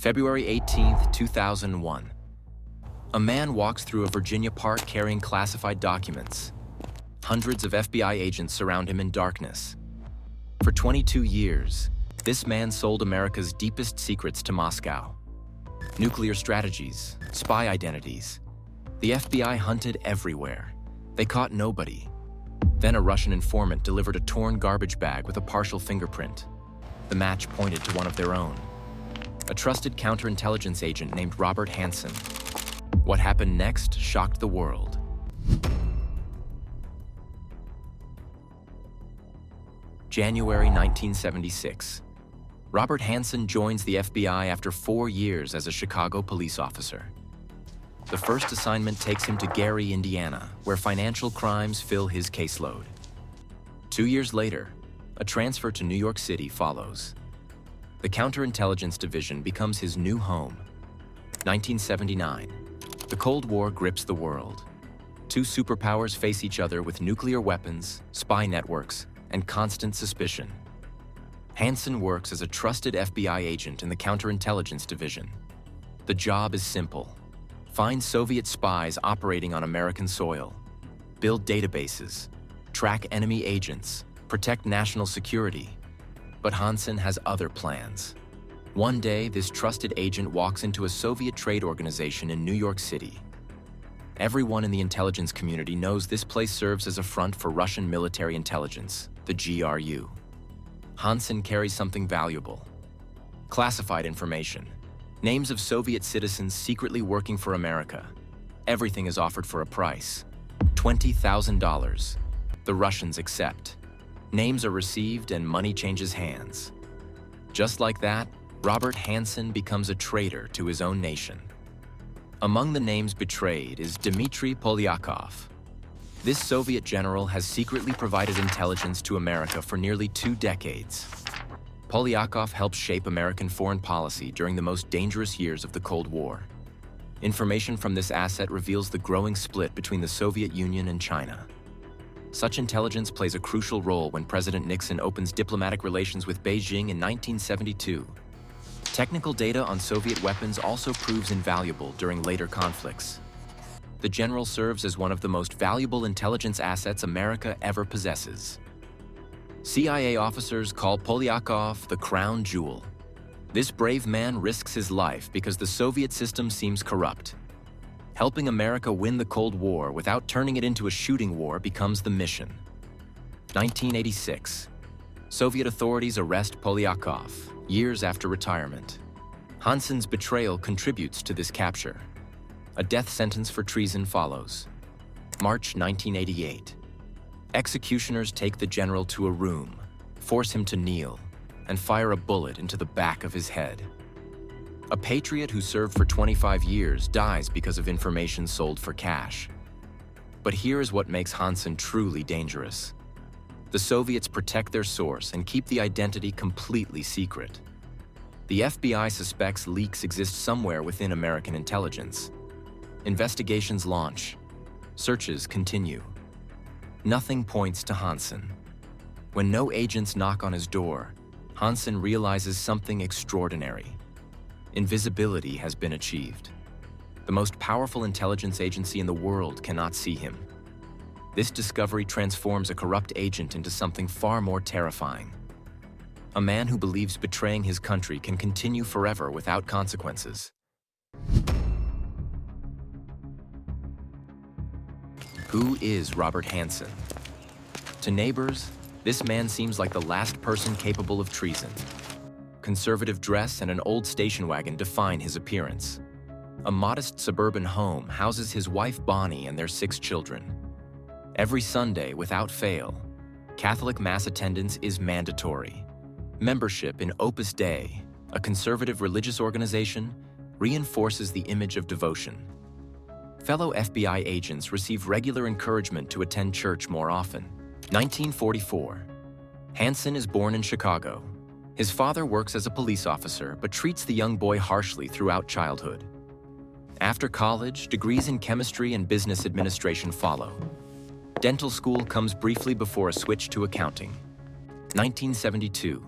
February 18, 2001. A man walks through a Virginia park carrying classified documents. Hundreds of FBI agents surround him in darkness. For 22 years, this man sold America's deepest secrets to Moscow. Nuclear strategies, spy identities. The FBI hunted everywhere. They caught nobody. Then a Russian informant delivered a torn garbage bag with a partial fingerprint. The match pointed to one of their own. A trusted counterintelligence agent named Robert Hanssen. What happened next shocked the world. January 1976. Robert Hanssen joins the FBI after 4 years as a Chicago police officer. The first assignment takes him to Gary, Indiana, where financial crimes fill his caseload. 2 years later, a transfer to New York City follows. The counterintelligence division becomes his new home. 1979. The Cold War grips the world. Two superpowers face each other with nuclear weapons, spy networks, and constant suspicion. Hanssen works as a trusted FBI agent in the counterintelligence division. The job is simple. Find Soviet spies operating on American soil, build databases, track enemy agents, protect national security. But Hanssen has other plans. One day, this trusted agent walks into a Soviet trade organization in New York City. Everyone in the intelligence community knows this place serves as a front for Russian military intelligence, the GRU. Hanssen carries something valuable. Classified information. Names of Soviet citizens secretly working for America. Everything is offered for a price. $20,000. The Russians accept. Names are received and money changes hands. Just like that, Robert Hanssen becomes a traitor to his own nation. Among the names betrayed is Dmitry Polyakov. This Soviet general has secretly provided intelligence to America for nearly 2 decades. Polyakov helped shape American foreign policy during the most dangerous years of the Cold War. Information from this asset reveals the growing split between the Soviet Union and China. Such intelligence plays a crucial role when President Nixon opens diplomatic relations with Beijing in 1972. Technical data on Soviet weapons also proves invaluable during later conflicts. The general serves as one of the most valuable intelligence assets America ever possesses. CIA officers call Polyakov the crown jewel. This brave man risks his life because the Soviet system seems corrupt. Helping America win the Cold War without turning it into a shooting war becomes the mission. 1986. Soviet authorities arrest Polyakov, years after retirement. Hanssen's betrayal contributes to this capture. A death sentence for treason follows. March 1988. Executioners take the general to a room, force him to kneel, and fire a bullet into the back of his head. A patriot who served for 25 years dies because of information sold for cash. But here is what makes Hanssen truly dangerous. The Soviets protect their source and keep the identity completely secret. The FBI suspects leaks exist somewhere within American intelligence. Investigations launch. Searches continue. Nothing points to Hanssen. When no agents knock on his door, Hanssen realizes something extraordinary. Invisibility has been achieved. The most powerful intelligence agency in the world cannot see him. This discovery transforms a corrupt agent into something far more terrifying. A man who believes betraying his country can continue forever without consequences. Who is Robert Hanssen? To neighbors, this man seems like the last person capable of treason. Conservative dress and an old station wagon define his appearance. A modest suburban home houses his wife Bonnie and their 6 children. Every Sunday, without fail, Catholic Mass attendance is mandatory. Membership in Opus Dei, a conservative religious organization, reinforces the image of devotion. Fellow FBI agents receive regular encouragement to attend church more often. 1944. Hanssen is born in Chicago. His father works as a police officer but treats the young boy harshly throughout childhood. After college, degrees in chemistry and business administration follow. Dental school comes briefly before a switch to accounting. 1972.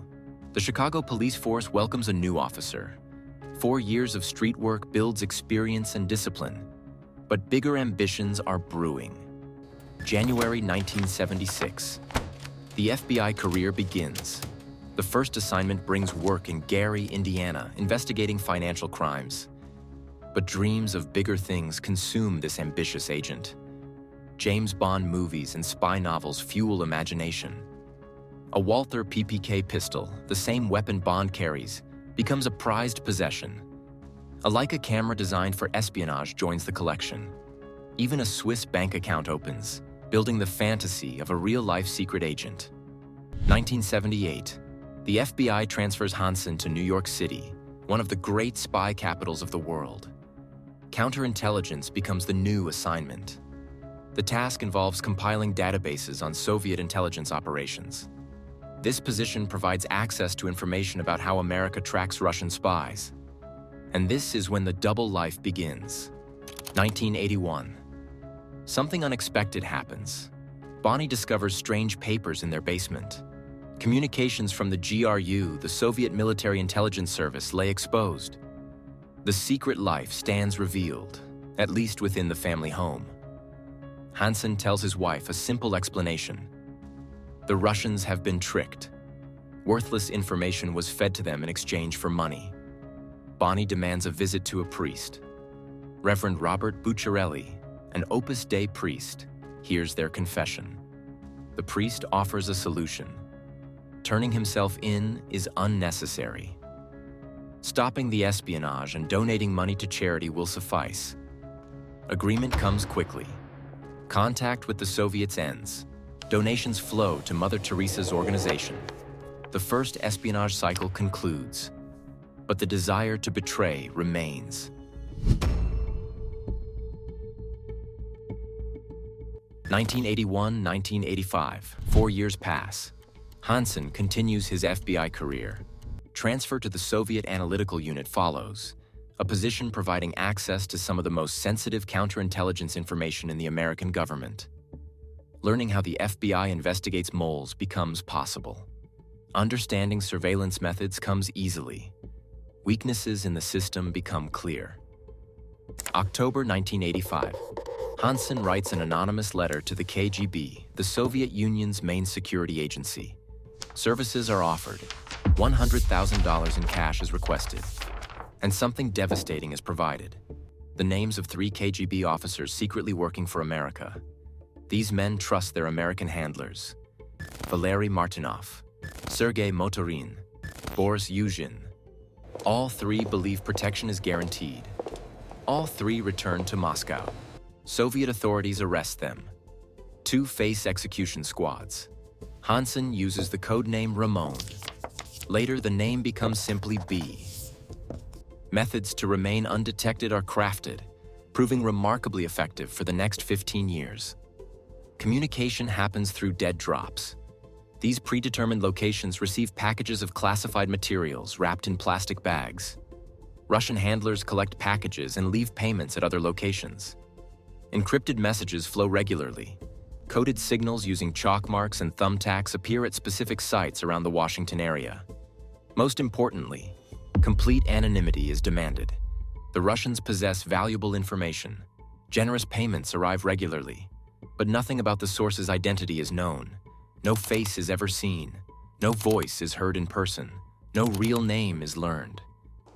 The Chicago police force welcomes a new officer. 4 years of street work builds experience and discipline, but bigger ambitions are brewing. January 1976. The FBI career begins. The first assignment brings work in Gary, Indiana, investigating financial crimes. But dreams of bigger things consume this ambitious agent. James Bond movies and spy novels fuel imagination. A Walther PPK pistol, the same weapon Bond carries, becomes a prized possession. A Leica camera designed for espionage joins the collection. Even a Swiss bank account opens, building the fantasy of a real-life secret agent. 1978. The FBI transfers Hanssen to New York City, one of the great spy capitals of the world. Counterintelligence becomes the new assignment. The task involves compiling databases on Soviet intelligence operations. This position provides access to information about how America tracks Russian spies. And this is when the double life begins. 1981. Something unexpected happens. Bonnie discovers strange papers in their basement. Communications from the GRU, the Soviet Military Intelligence Service, lay exposed. The secret life stands revealed, at least within the family home. Hanssen tells his wife a simple explanation. The Russians have been tricked. Worthless information was fed to them in exchange for money. Bonnie demands a visit to a priest. Reverend Robert Bucciarelli, an Opus Dei priest, hears their confession. The priest offers a solution. Turning himself in is unnecessary. Stopping the espionage and donating money to charity will suffice. Agreement comes quickly. Contact with the Soviets ends. Donations flow to Mother Teresa's organization. The first espionage cycle concludes, but the desire to betray remains. 1981-1985, 4 years pass. Hanssen continues his FBI career. Transfer to the Soviet Analytical Unit follows, a position providing access to some of the most sensitive counterintelligence information in the American government. Learning how the FBI investigates moles becomes possible. Understanding surveillance methods comes easily. Weaknesses in the system become clear. October 1985. Hanssen writes an anonymous letter to the KGB, the Soviet Union's main security agency. Services are offered. $100,000 in cash is requested. And something devastating is provided. The names of 3 KGB officers secretly working for America. These men trust their American handlers. Valery Martinov, Sergei Motorin, Boris Yuzhin. All 3 believe protection is guaranteed. All 3 return to Moscow. Soviet authorities arrest them. 2 face execution squads. Hanssen uses the codename Ramon. Later, the name becomes simply B. Methods to remain undetected are crafted, proving remarkably effective for the next 15 years. Communication happens through dead drops. These predetermined locations receive packages of classified materials wrapped in plastic bags. Russian handlers collect packages and leave payments at other locations. Encrypted messages flow regularly. Coded signals using chalk marks and thumbtacks appear at specific sites around the Washington area. Most importantly, complete anonymity is demanded. The Russians possess valuable information. Generous payments arrive regularly, but nothing about the source's identity is known. No face is ever seen. No voice is heard in person. No real name is learned.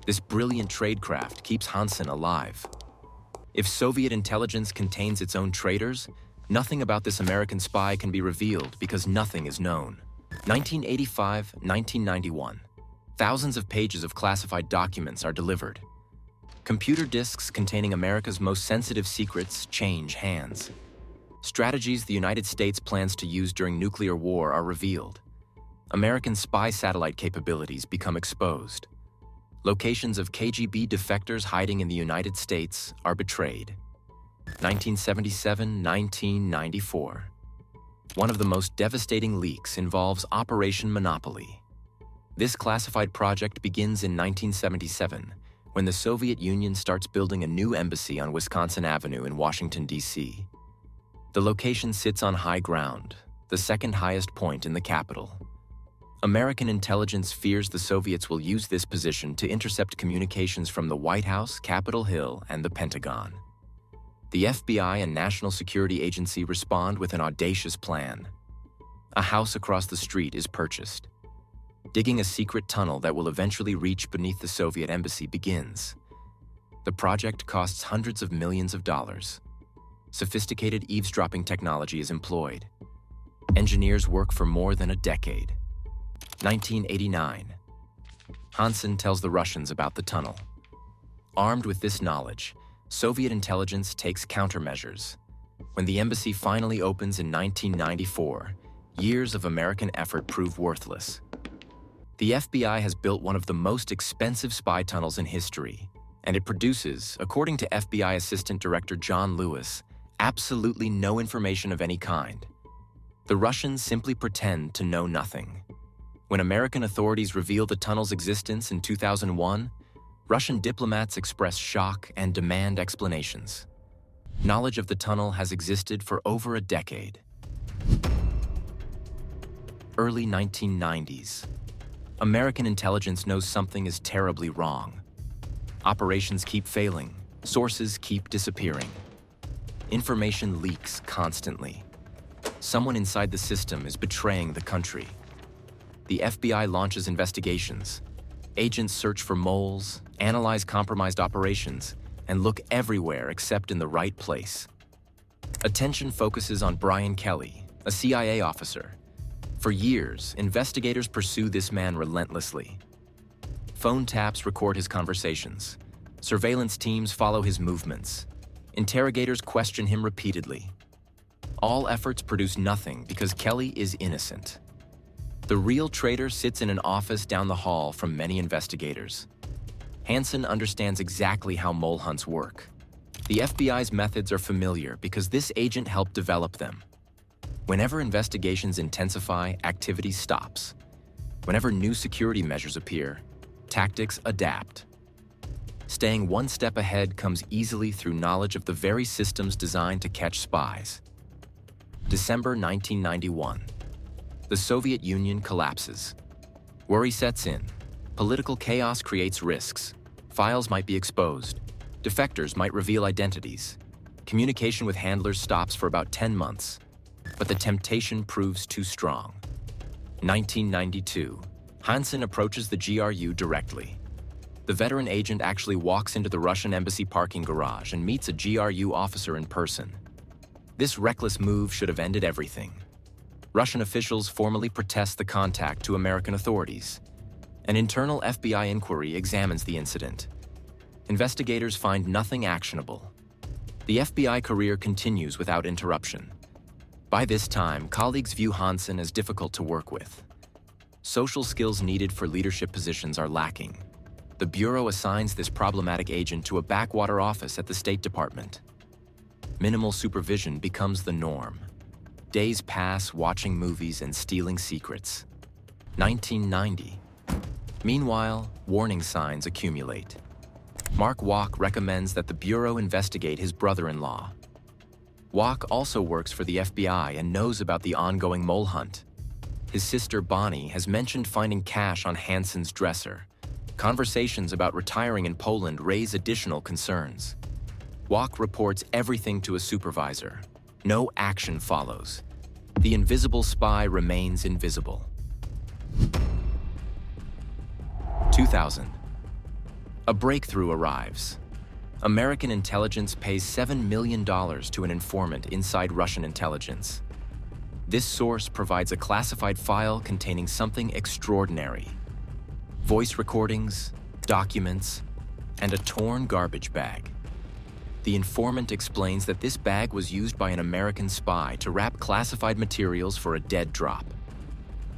This brilliant tradecraft keeps Hanssen alive. If Soviet intelligence contains its own traitors, nothing about this American spy can be revealed because nothing is known. 1985-1991. Thousands of pages of classified documents are delivered. Computer disks containing America's most sensitive secrets change hands. Strategies the United States plans to use during nuclear war are revealed. American spy satellite capabilities become exposed. Locations of KGB defectors hiding in the United States are betrayed. 1977-1994. One of the most devastating leaks involves Operation Monopoly. This classified project begins in 1977, when the Soviet Union starts building a new embassy on Wisconsin Avenue in Washington, D.C. The location sits on high ground, the second highest point in the capital. American intelligence fears the Soviets will use this position to intercept communications from the White House, Capitol Hill, and the Pentagon. The FBI and National Security Agency respond with an audacious plan. A house across the street is purchased. Digging a secret tunnel that will eventually reach beneath the Soviet embassy begins. The project costs hundreds of millions of dollars. Sophisticated eavesdropping technology is employed. Engineers work for more than a decade. 1989. Hanssen tells the Russians about the tunnel. Armed with this knowledge, Soviet intelligence takes countermeasures. When the embassy finally opens in 1994, years of American effort prove worthless. The FBI has built one of the most expensive spy tunnels in history, and it produces, according to FBI Assistant Director John Lewis, absolutely no information of any kind. The Russians simply pretend to know nothing. When American authorities revealed the tunnel's existence in 2001, Russian diplomats expressed shock and demand explanations. Knowledge of the tunnel has existed for over a decade. Early 1990s. American intelligence knows something is terribly wrong. Operations keep failing. Sources keep disappearing. Information leaks constantly. Someone inside the system is betraying the country. The FBI launches investigations. Agents search for moles, analyze compromised operations, and look everywhere except in the right place. Attention focuses on Brian Kelly, a CIA officer. For years, investigators pursue this man relentlessly. Phone taps record his conversations. Surveillance teams follow his movements. Interrogators question him repeatedly. All efforts produce nothing because Kelly is innocent. The real traitor sits in an office down the hall from many investigators. Hanssen understands exactly how mole hunts work. The FBI's methods are familiar because this agent helped develop them. Whenever investigations intensify, activity stops. Whenever new security measures appear, tactics adapt. Staying one step ahead comes easily through knowledge of the very systems designed to catch spies. December 1991. The Soviet Union collapses. Worry sets in. Political chaos creates risks. Files might be exposed. Defectors might reveal identities. Communication with handlers stops for about 10 months. But the temptation proves too strong. 1992. Hanssen approaches the GRU directly. The veteran agent actually walks into the Russian embassy parking garage and meets a GRU officer in person. This reckless move should have ended everything. Russian officials formally protest the contact to American authorities. An internal FBI inquiry examines the incident. Investigators find nothing actionable. The FBI career continues without interruption. By this time, colleagues view Hanssen as difficult to work with. Social skills needed for leadership positions are lacking. The Bureau assigns this problematic agent to a backwater office at the State Department. Minimal supervision becomes the norm. Days pass watching movies and stealing secrets. 1990. Meanwhile, warning signs accumulate. Mark Walk recommends that the Bureau investigate his brother-in-law. Walk also works for the FBI and knows about the ongoing mole hunt. His sister Bonnie has mentioned finding cash on Hanssen's dresser. Conversations about retiring in Poland raise additional concerns. Walk reports everything to a supervisor. No action follows. The invisible spy remains invisible. 2000. A breakthrough arrives. American intelligence pays $7 million to an informant inside Russian intelligence. This source provides a classified file containing something extraordinary. Voice recordings, documents, and a torn garbage bag. The informant explains that this bag was used by an American spy to wrap classified materials for a dead drop.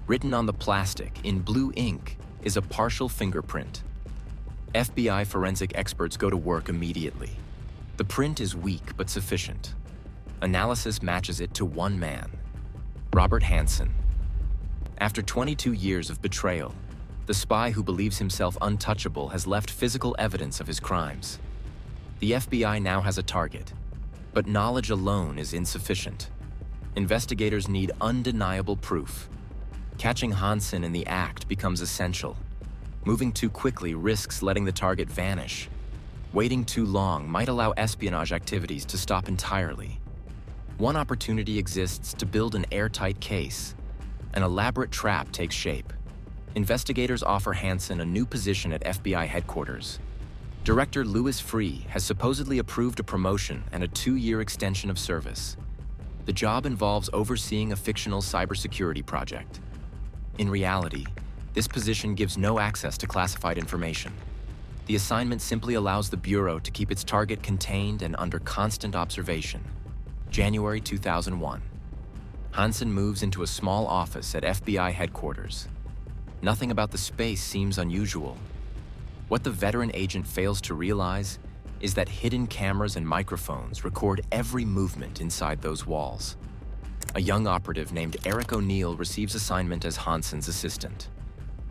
Written on the plastic in blue ink is a partial fingerprint. FBI forensic experts go to work immediately. The print is weak but sufficient. Analysis matches it to one man, Robert Hanssen. After 22 years of betrayal, the spy who believes himself untouchable has left physical evidence of his crimes. The FBI now has a target, but knowledge alone is insufficient. Investigators need undeniable proof. Catching Hanssen in the act becomes essential. Moving too quickly risks letting the target vanish. Waiting too long might allow espionage activities to stop entirely. One opportunity exists to build an airtight case. An elaborate trap takes shape. Investigators offer Hanssen a new position at FBI headquarters. Director Louis Freeh has supposedly approved a promotion and a 2-year extension of service. The job involves overseeing a fictional cybersecurity project. In reality, this position gives no access to classified information. The assignment simply allows the Bureau to keep its target contained and under constant observation. January 2001. Hanssen moves into a small office at FBI headquarters. Nothing about the space seems unusual. What the veteran agent fails to realize is that hidden cameras and microphones record every movement inside those walls. A young operative named Eric O'Neill receives assignment as Hanssen's assistant.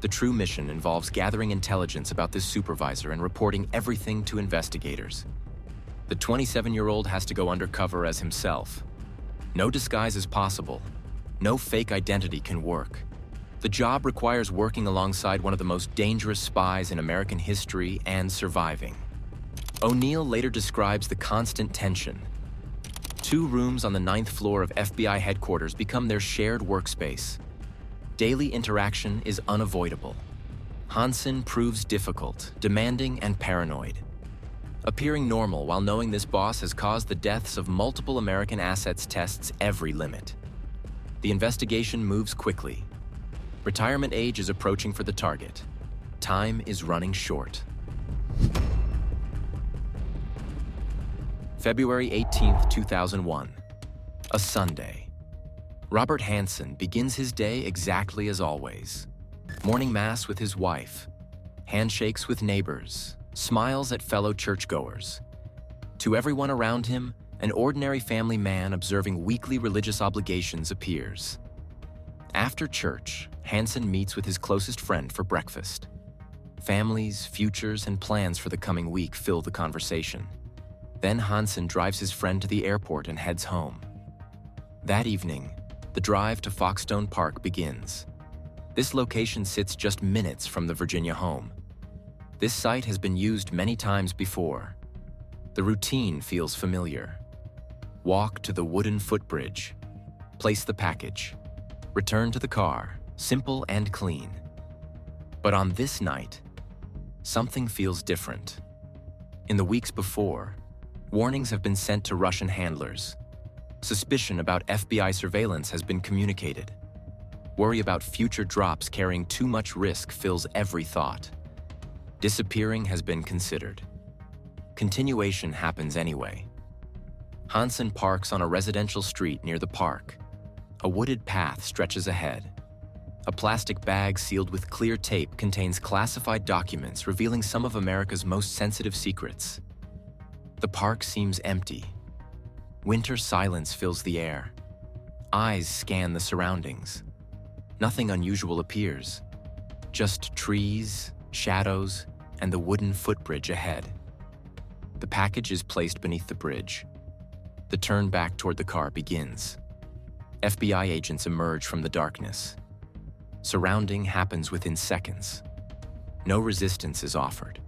The true mission involves gathering intelligence about this supervisor and reporting everything to investigators. The 27-year-old has to go undercover as himself. No disguise is possible. No fake identity can work. The job requires working alongside one of the most dangerous spies in American history and surviving. O'Neill later describes the constant tension. 2 rooms on the 9th floor of FBI headquarters become their shared workspace. Daily interaction is unavoidable. Hanssen proves difficult, demanding, and paranoid. Appearing normal while knowing this boss has caused the deaths of multiple American assets tests every limit. The investigation moves quickly. Retirement age is approaching for the target. Time is running short. February 18, 2001. A Sunday. Robert Hanssen begins his day exactly as always. Morning mass with his wife, handshakes with neighbors, smiles at fellow churchgoers. To everyone around him, an ordinary family man observing weekly religious obligations appears. After church, Hanssen meets with his closest friend for breakfast. Families, futures, and plans for the coming week fill the conversation. Then Hanssen drives his friend to the airport and heads home. That evening, the drive to Foxstone Park begins. This location sits just minutes from the Virginia home. This site has been used many times before. The routine feels familiar. Walk to the wooden footbridge. Place the package. Return to the car, simple and clean. But on this night, something feels different. In the weeks before, warnings have been sent to Russian handlers. Suspicion about FBI surveillance has been communicated. Worry about future drops carrying too much risk fills every thought. Disappearing has been considered. Continuation happens anyway. Hanssen parks on a residential street near the park. A wooded path stretches ahead. A plastic bag sealed with clear tape contains classified documents revealing some of America's most sensitive secrets. The park seems empty. Winter silence fills the air. Eyes scan the surroundings. Nothing unusual appears. Just trees, shadows, and the wooden footbridge ahead. The package is placed beneath the bridge. The turn back toward the car begins. FBI agents emerge from the darkness. Surrounding happens within seconds. No resistance is offered.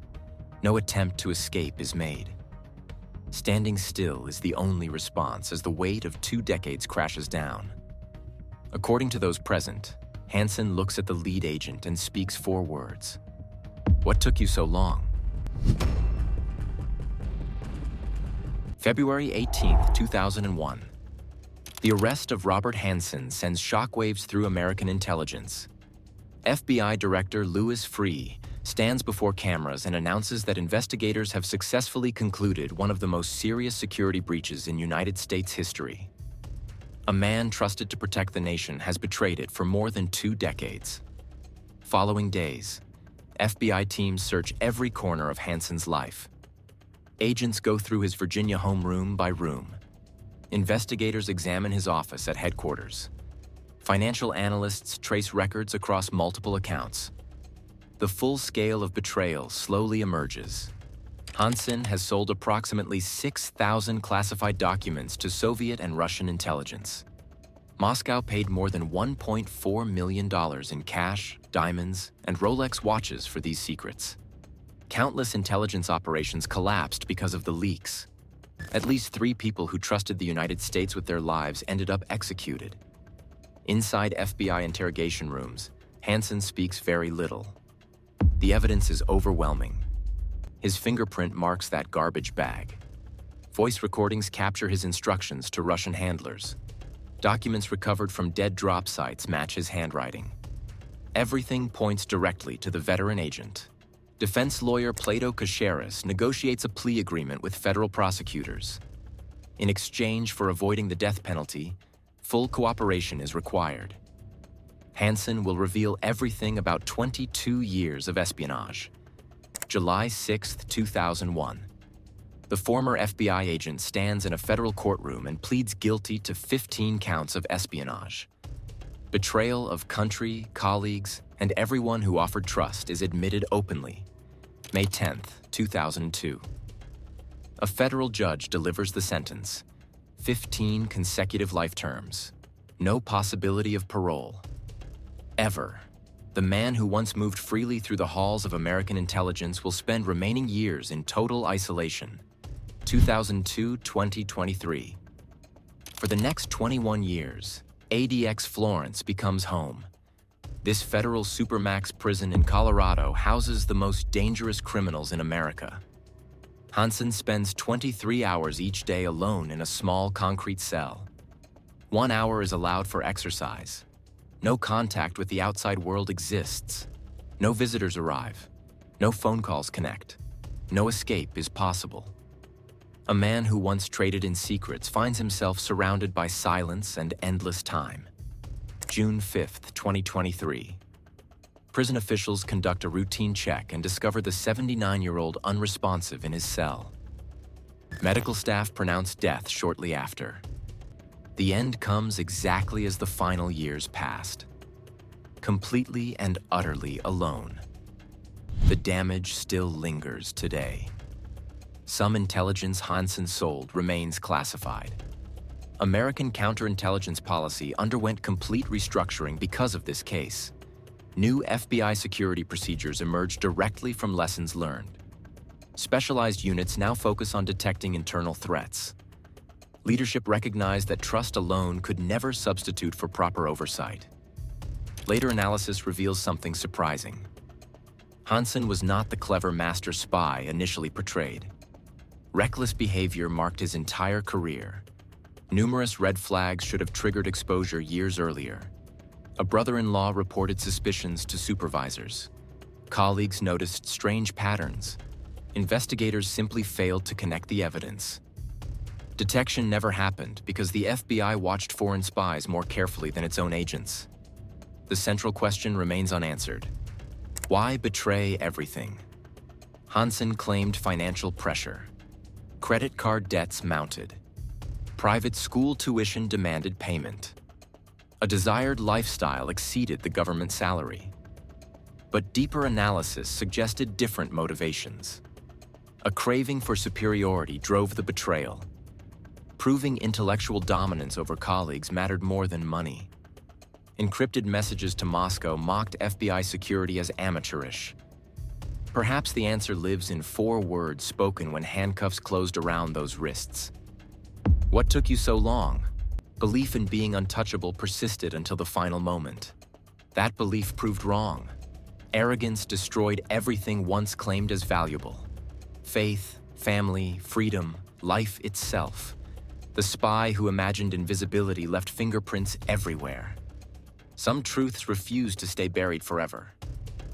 No attempt to escape is made. Standing still is the only response as the weight of 2 decades crashes down. According to those present, Hanssen looks at the lead agent and speaks 4 words. "What took you so long?" February 18, 2001. The arrest of Robert Hanssen sends shockwaves through American intelligence. FBI Director Louis Freeh stands before cameras and announces that investigators have successfully concluded one of the most serious security breaches in United States history. A man trusted to protect the nation has betrayed it for more than 2 decades. Following days, FBI teams search every corner of Hanssen's life. Agents go through his Virginia home room by room. Investigators examine his office at headquarters. Financial analysts trace records across multiple accounts. The full scale of betrayal slowly emerges. Hanssen has sold approximately 6,000 classified documents to Soviet and Russian intelligence. Moscow paid more than $1.4 million in cash, diamonds, and Rolex watches for these secrets. Countless intelligence operations collapsed because of the leaks. At least 3 people who trusted the United States with their lives ended up executed. Inside FBI interrogation rooms, Hanssen speaks very little. The evidence is overwhelming. His fingerprint marks that garbage bag. Voice recordings capture his instructions to Russian handlers. Documents recovered from dead drop sites match his handwriting. Everything points directly to the veteran agent. Defense lawyer Plato Kacharis negotiates a plea agreement with federal prosecutors. In exchange for avoiding the death penalty, full cooperation is required. Hanssen will reveal everything about 22 years of espionage. July 6, 2001. The former FBI agent stands in a federal courtroom and pleads guilty to 15 counts of espionage. Betrayal of country, colleagues, and everyone who offered trust is admitted openly. May 10, 2002. A federal judge delivers the sentence: 15 consecutive life terms. No possibility of parole. Ever. The man who once moved freely through the halls of American intelligence will spend remaining years in total isolation. 2002-2023. For the next 21 years, ADX Florence becomes home. This federal supermax prison in Colorado houses the most dangerous criminals in America. Hanssen spends 23 hours each day alone in a small concrete cell. 1 hour is allowed for exercise. No contact with the outside world exists. No visitors arrive. No phone calls connect. No escape is possible. A man who once traded in secrets finds himself surrounded by silence and endless time. June 5, 2023. Prison officials conduct a routine check and discover the 79-year-old unresponsive in his cell. Medical staff pronounce death shortly after. The end comes exactly as the final years passed. Completely and utterly alone. The damage still lingers today. Some intelligence Hanssen sold remains classified. American counterintelligence policy underwent complete restructuring because of this case. New FBI security procedures emerged directly from lessons learned. Specialized units now focus on detecting internal threats. Leadership recognized that trust alone could never substitute for proper oversight. Later analysis reveals something surprising. Hanssen was not the clever master spy initially portrayed. Reckless behavior marked his entire career. Numerous red flags should have triggered exposure years earlier. A brother-in-law reported suspicions to supervisors. Colleagues noticed strange patterns. Investigators simply failed to connect the evidence. Detection never happened because the FBI watched foreign spies more carefully than its own agents. The central question remains unanswered. Why betray everything? Hanssen claimed financial pressure. Credit card debts mounted. Private school tuition demanded payment. A desired lifestyle exceeded the government salary. But deeper analysis suggested different motivations. A craving for superiority drove the betrayal. Proving intellectual dominance over colleagues mattered more than money. Encrypted messages to Moscow mocked FBI security as amateurish. Perhaps the answer lives in 4 words spoken when handcuffs closed around those wrists. What took you so long? Belief in being untouchable persisted until the final moment. That belief proved wrong. Arrogance destroyed everything once claimed as valuable. Faith, family, freedom, life itself. The spy who imagined invisibility left fingerprints everywhere. Some truths refused to stay buried forever.